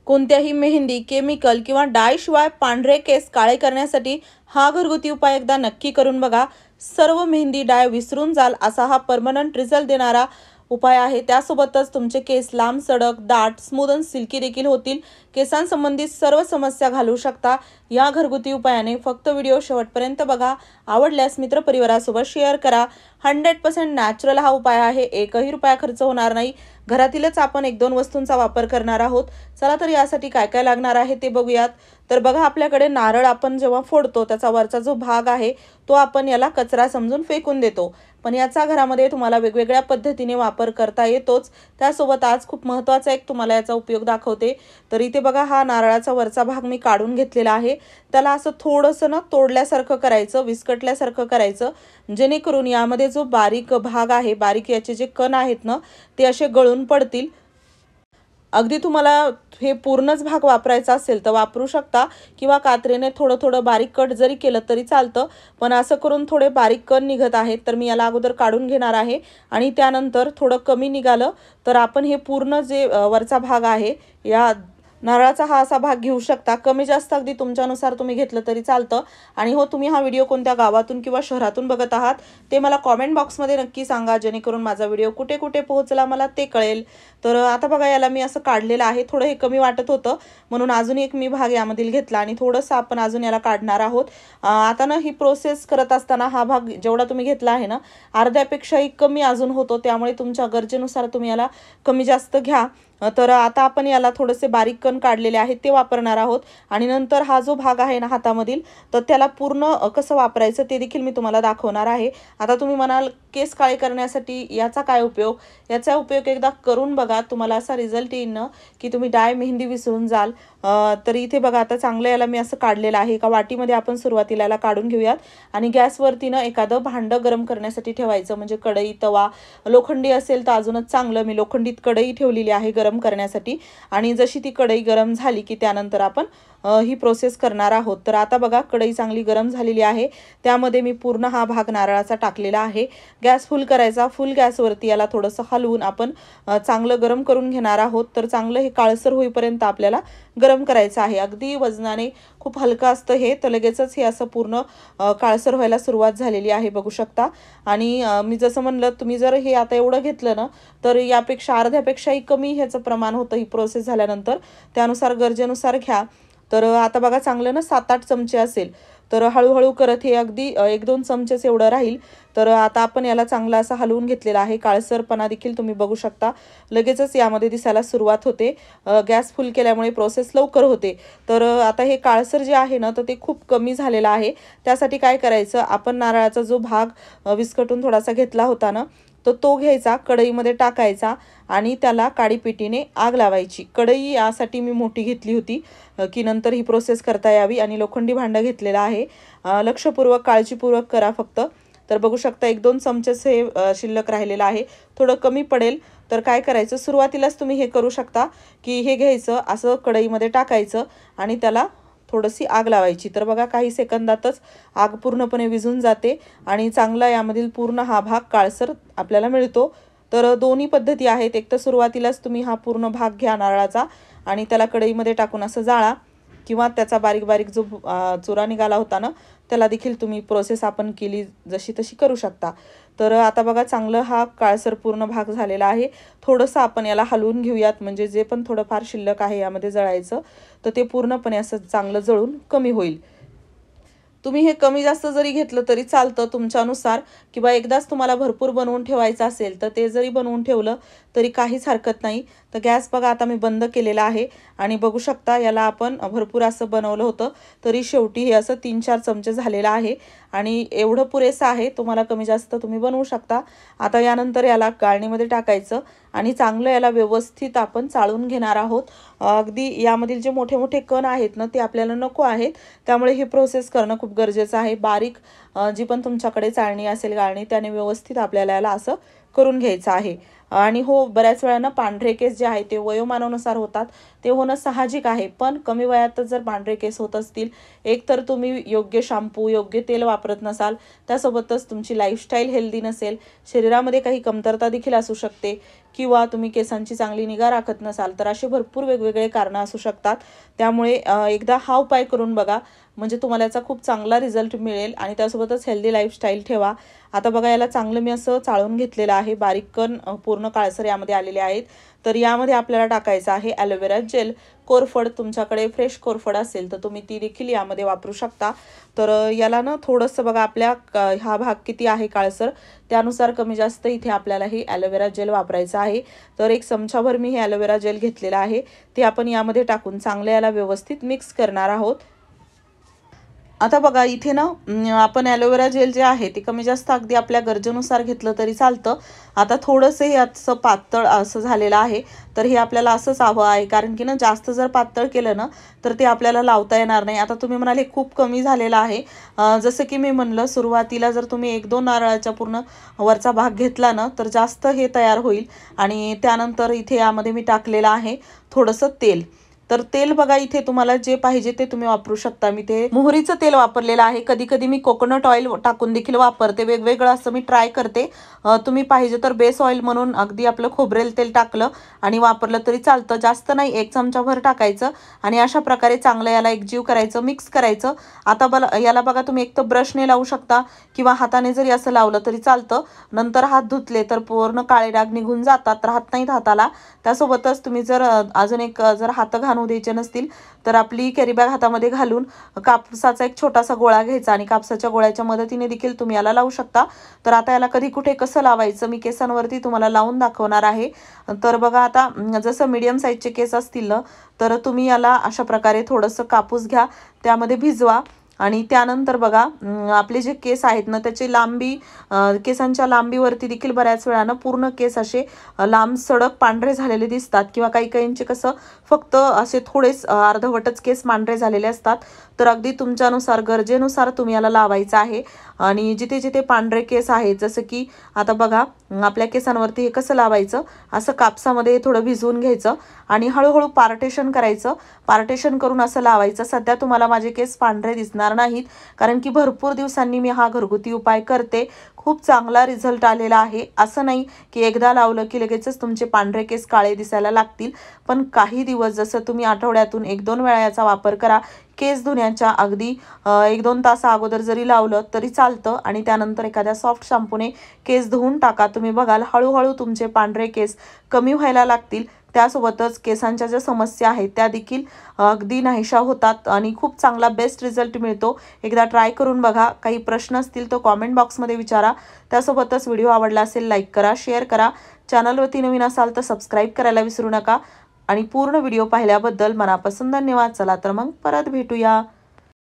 कोणत्याही मेहंदी, केमिकल किंवा डाय शिवाय पांढरे केस काळे करण्यासाठी हा घरगुती उपाय एकदा नक्की करून बघा. सर्व मेहंदी डाय विसरून जाल असा हा परमनंट रिझल्ट देणारा उपाय आहे. त्यासोबतच तुमचे केस लांब, सडक, दाट, स्मूथ आणि सिल्की देखील होतील. केसांसंबंधित सर्व समस्या घालवू शकता या घरगुती उपायाने. फक्त व्हिडिओ शेवटपर्यंत बघा. आवडल्यास मित्रपरिवारासोबत शेअर करा. 100% नॅचरल हा उपाय आहे. एकही रुपया खर्च होणार नाही. घरातीलच आपण 1-2 वस्तूंचा वापर करणार आहोत. चला तर यासाठी काय काय लागणार आहे ते बघूयात. तर बघा, आपल्याकडे नारळ आपण जेव्हा फोडतो त्याचा वरचा जो भाग आहे तो आपण याला कचरा समजून फेकून देतो. पण याचा घरामध्ये तुम्हाला वेगवेगळ्या पद्धतीने वापर करता येतोच. त्यासोबत आज खूप महत्त्वाचा एक तुम्हाला याचा उपयोग दाखवते. तर इथे बघा, हा नारळाचा वरचा भाग मी काढून घेतलेला आहे. त्याला असं थोडंसं ना तोडल्यासारखं करायचं, विस्कटल्यासारखं करायचं, जेणेकरून यामध्ये जो बारीक भाग आहे, बारीक याचे जे कण आहेत ना ते असे गळून पडतील. अगदी तुम्हाला हे पूर्णच भाग वापरायचा असेल तर वापरू शकता किंवा कात्रीने थोडं थोडं बारीक कट जरी केलं तरी चालतं. पण असं करून थोडे बारीक कण निघत आहेत, तर मी याला अगोदर काढून घेणार आहे. आणि त्यानंतर थोडं कमी निघालं तर आपण हे पूर्ण जे वरचा भाग आहे या नारळाचा हा असा भाग घेऊ शकता. कमी जास्त अगदी तुमच्यानुसार तुम्ही घेतलं तरी चालतं. आणि हो, तुम्ही हा व्हिडिओ कोणत्या गावातून किंवा शहरातून बघत आहात ते मला कॉमेंट बॉक्समध्ये नक्की सांगा, जेणेकरून माझा व्हिडिओ कुठे कुठे पोहोचला मला ते कळेल. तर आता बघा, याला मी असं काढलेलं आहे. थोडं हे कमी वाटत होतं म्हणून अजून एक मी भाग यामधील घेतला आणि थोडंसं आपण अजून याला काढणार आहोत. आता ना ही प्रोसेस करत असताना हा भाग जेवढा तुम्ही घेतला आहे ना, अर्ध्यापेक्षाही कमी अजून होतो. त्यामुळे तुमच्या गरजेनुसार तुम्ही याला कमी जास्त घ्या. तर आता आपण याला थोडेसे बारीक कण काढलेले आहेत ते वापरणार आहोत. आणि नंतर हा जो भाग आहे ना हातामधील, तर त्याला पूर्ण कसं वापरायचं ते देखील मी तुम्हाला दाखवणार आहे. आता तुम्ही म्हणाल, केस काळे करण्यासाठी याचा काय उपयोग? याचा उपयोग एकदा करून बघा, तुम्हाला असा रिझल्ट येईल ना की तुम्ही डाय मेहंदी विसरून जाल. तर इथे बघा, आता चांगलं याला मी असं काढलेलं आहे. एका वाटीमध्ये आपण सुरुवातीला याला काढून घेऊयात. आणि गॅसवरती ना एखादं भांडं गरम करण्यासाठी ठेवायचं, म्हणजे कढई, तवा. लोखंडी असेल तर अजूनच चांगलं. मी लोखंडीत कढई ठेवलेली आहे गरम करण्यासाठी. आणि जशी ती कढई गरम झाली की त्यानंतर आपण ही प्रोसेस करणार आहोत. तर आता बघा, कढई चांगली गरम झालेली आहे. त्यामध्ये मी पूर्ण हा भाग नारळाचा टाकलेला आहे. गॅस फुल करायचा. फुल गॅसवरती याला थोडंसं हलवून आपण चांगलं गरम करून घेणार आहोत. तर चांगलं हे काळसर होईपर्यंत आपल्याला गरम करायचं आहे. अगदी वजनाने खूप हलकं असतं हे, तर लगेचच हे असं पूर्ण काळसर व्हायला सुरुवात झालेली आहे, बघू शकता. आणि मी जसं म्हणलं, तुम्ही जर हे आता एवढं घेतलं ना तर यापेक्षा अर्ध्यापेक्षाही कमी ह्याचं प्रमाण होतं ही प्रोसेस झाल्यानंतर. त्यानुसार गरजेनुसार घ्या. तर आता बघा, चांगलं ना 7-8 चमचे असेल. तर हळूहळू करत हे अगदी 1-2 चमचेच एवढं राहील. तर आता आपण याला चांगला असा हलवून घेतलेला आहे. काळसरपणा देखील तुम्ही बघू शकता, लगेचच यामध्ये दिसायला सुरुवात होते. गॅस फुल केल्यामुळे प्रोसेस लवकर होते. तर आता हे काळसर जे आहे ना तर ते खूप कमी झालेलं आहे. त्यासाठी काय करायचं, आपण नारळाचा जो भाग विस्कटून थोडासा घेतला होता ना, तर तो घ्यायचा, कढईमध्ये टाकायचा आणि त्याला काडीपिटीने आग लावायची. कढई यासाठी मी मोठी घेतली होती की नंतर ही प्रोसेस करता यावी. आणि लोखंडी भांडं घेतलेलं आहे. लक्षपूर्वक, काळजीपूर्वक करा फक्त. तर बघू शकता, 1-2 चमचेच हे शिल्लक राहिलेलं आहे. थोडं कमी पडेल. तर काय करायचं, सुरुवातीलाच तुम्ही हे करू शकता की हे घ्यायचं, असं कढईमध्ये टाकायचं आणि त्याला थोडीशी आग लावायची. तर बघा, काही सेकंदातच आग पूर्णपणे विझून जाते आणि चांगला यामधील पूर्ण हा भाग काळसर आपल्याला मिळतो. तर दोन्ही पद्धती आहेत. एक तर सुरुवातीलाच तुम्ही हा पूर्ण भाग घ्या नारळाचा आणि त्याला कढईमध्ये टाकून असं जाळा, किंवा त्याचा बारीक बारीक जो चुरा निघाला होता ना त्याला देखील तुम्ही प्रोसेस आपण केली जशी तशी करू शकता. तर आता बघा, चांगलं हा काळसर पूर्ण भाग झालेला आहे. थोडंसं आपण याला हलवून घेऊयात, म्हणजे जे पण थोडंफार शिल्लक आहे यामध्ये जळायचं तर ते पूर्णपणे असं चांगलं जळून कमी होईल. तुम्ही हे कमी जास्त जरी घेतलं तरी चालतं तुमच्यानुसार, किंवा एकदाच तुम्हाला भरपूर बनवून ठेवायचं असेल तर ते जरी बनवून ठेवलं तरी काहीच हरकत नाही. तर गॅस बघा, आता मी बंद केलेला आहे आणि बघू शकता, याला आपण भरपूर असं बनवलं होतं तरी शेवटी हे असं 3-4 चमचे झालेलं आहे. आणि एवढं पुरेसं आहे. तुम्हाला कमी जास्त तुम्ही बनवू शकता. आता यानंतर याला गाळणीमध्ये टाकायचं आणि चांगलं याला व्यवस्थित आपण चाळून घेणार आहोत. अगदी यामधील जे मोठे मोठे कण आहेत ना ते आपल्याला नको आहेत. त्यामुळे ही प्रोसेस करणं खूप गरजेचं आहे. बारीक जी पण तुमच्याकडे चाळणी असेल, गाळणी, त्याने व्यवस्थित आपल्याला याला असं करून घ्यायचं आहे. आणि हो, बऱ्याच वेळा ना पांढरे केस जे आहे ते वयोमानानुसार होतात. ते होणं साहजिक आहे. पण कमी वयातच जर पांढरे केस होत असतील, एक तर तुम्ही योग्य शॅम्पू, योग्य तेल वापरत नसाल, त्यासोबतच तुमची लाईफस्टाईल हेल्दी नसेल, शरीरामध्ये काही कमतरता देखील असू शकते, किंवा तुम्ही केसांची चांगली निगा राखत नसाल तर असे भरपूर वेगवेगळे कारणं असू शकतात। त्यामुळे एकदा हा उपाय करून बघा, म्हणजे तुम्हाला याचा खूप चांगला रिझल्ट मिळेल आणि त्यासोबतच हेल्दी लाईफस्टाईल ठेवा। आता बघा याला चांगलं मी असं चाळून घेतलेलं आहे, बारीक कण पूर्ण काळसर यामध्ये आलेले आहेत। तर यामध्ये आपल्याला टाकायचं आहे ॲलोवेरा जेल। कोरफड, तुमच्याकडे फ्रेश कोरफड असेल तर तुम्ही ती देखील यामध्ये वापरू शकता। तर याला ना थोडंसं बघा आपल्या हा भाग किती आहे काळसर त्यानुसार कमी जास्त इथे आपल्याला हे ॲलोवेरा जेल वापरायचं आहे। तर 1 चमचाभर मी हे ॲलोवेरा जेल घेतलेलं आहे, ते आपण यामध्ये टाकून चांगलं याला व्यवस्थित मिक्स करणार आहोत। आता बघा इथे ना आपण ॲलोवेरा जेल जे आहे ते कमी जास्त अगदी आपल्या गरजेनुसार घेतलं तरी चालतं। आता थोडंसं हे असं पातळ असं झालेलं आहे, तर हे आपल्याला असंच हवं आहे, कारण की ना जास्त जर पातळ केलं ना तर ते आपल्याला लावता येणार नाही। आता तुम्ही म्हणाले खूप कमी झालेलं आहे, जसं की मी म्हणलं सुरुवातीला जर तुम्ही 1-2 नारळाच्या पूर्ण वरचा भाग घेतला ना तर जास्त हे तयार होईल। आणि त्यानंतर इथे यामध्ये मी टाकलेलं आहे थोडंसं तेल। तर तेल बघा इथे तुम्हाला जे पाहिजे ते तुम्ही वापरू शकता। मी ते मोहरीचं तेल वापरलेलं आहे, कधी कधी मी कोकोनट ऑइल टाकून देखील वापरते, वेगवेगळं असं मी ट्राय करते। तुम्ही पाहिजे तर बेस ऑइल म्हणून अगदी आपलं खोबरेल तेल टाकलं आणि वापरलं तरी चालतं, जास्त नाही 1 चमचाभर टाकायचं आणि अशा प्रकारे चांगलं याला एकजीव करायचं, मिक्स करायचं। आता याला बघा तुम्ही एक तर ब्रशने लावू शकता किंवा हाताने जरी असं लावलं तरी चालतं। नंतर हात धुतले तर पूर्ण काळे डाग निघून जातात, राहत नाहीत हाताला। त्यासोबतच तुम्ही जर अजून एक जर हात घाणू द्यायचे नसतील तर आपली कॅरी बॅग हातामध्ये घालून कापसाचा एक छोटासा गोळा घ्यायचा आणि कापसाच्या गोळ्याच्या मदतीने देखील तुम्ही याला लावू शकता। तर आता याला कधी कुठे कसं लावायचं मी केसांवरती तुम्हाला लावून दाखवणार आहे। तर बघा आता जसं मीडियम साईजचे केस असतील ना तर तुम्ही याला अशा प्रकारे थोडंसं कापूस घ्या, त्यामध्ये भिजवा आणि त्यानंतर बघा आपले जे केस आहेत ना त्याची लांबी, केसांच्या लांबीवरती देखील बऱ्याच वेळानं पूर्ण केस असे लांब सडक पांढरे झालेले दिसतात किंवा काही काहींचे कसं फक्त असे थोडेच अर्धवटच केस पांढरे झालेले असतात। तर अगदी तुमच्यानुसार गरजेनुसार तुम्ही याला लावायचं आहे। आणि जिथे जिथे पांढरे केस आहेत, जसं की आता बघा आपल्या केसांवरती हे कसं लावायचं, असं कापसामध्ये थोडं भिजवून घ्यायचं आणि हळूहळू पार्टेशन करायचं, पार्टेशन करून असं लावायचं। सध्या तुम्हाला माझे केस पांढरे दिसणार नाहीत, कारण की भरपूर दिवसांनी मी हा घरगुती उपाय करते, खूप चांगला रिझल्ट आलेला आहे। असं नाही की एकदा लावलं की लगेचच तुमचे पांढरे केस काळे दिसायला लागतील, पण काही दिवस जसं तुम्ही आठवड्यातून 1-2 वेळा याचा वापर करा। केस धुण्याच्या अगदी 1-2 तास अगोदर जरी लावलं तरी चालतं आणि त्यानंतर एखाद्या सॉफ्ट शॅम्पूने केस धुवून टाका, तुम्ही बघाल हळूहळू तुमचे पांढरे केस कमी व्हायला लागतील। त्यासोबतच केसांच्या ज्या समस्या आहेत त्या देखील अगदी नाहीशा होतात आणि खूप चांगला बेस्ट रिझल्ट मिळतो। एकदा ट्राय करून बघा, काही प्रश्न असतील तर कॉमेंट बॉक्समध्ये विचारा। त्यासोबतच व्हिडिओ आवडला असेल लाईक करा, शेअर करा, चॅनलवरती नवीन असाल तर सबस्क्राईब करायला विसरू नका आणि पूर्ण व्हिडिओ पाहिल्याबद्दल मनापासून धन्यवाद। चला तर मग परत भेटूया।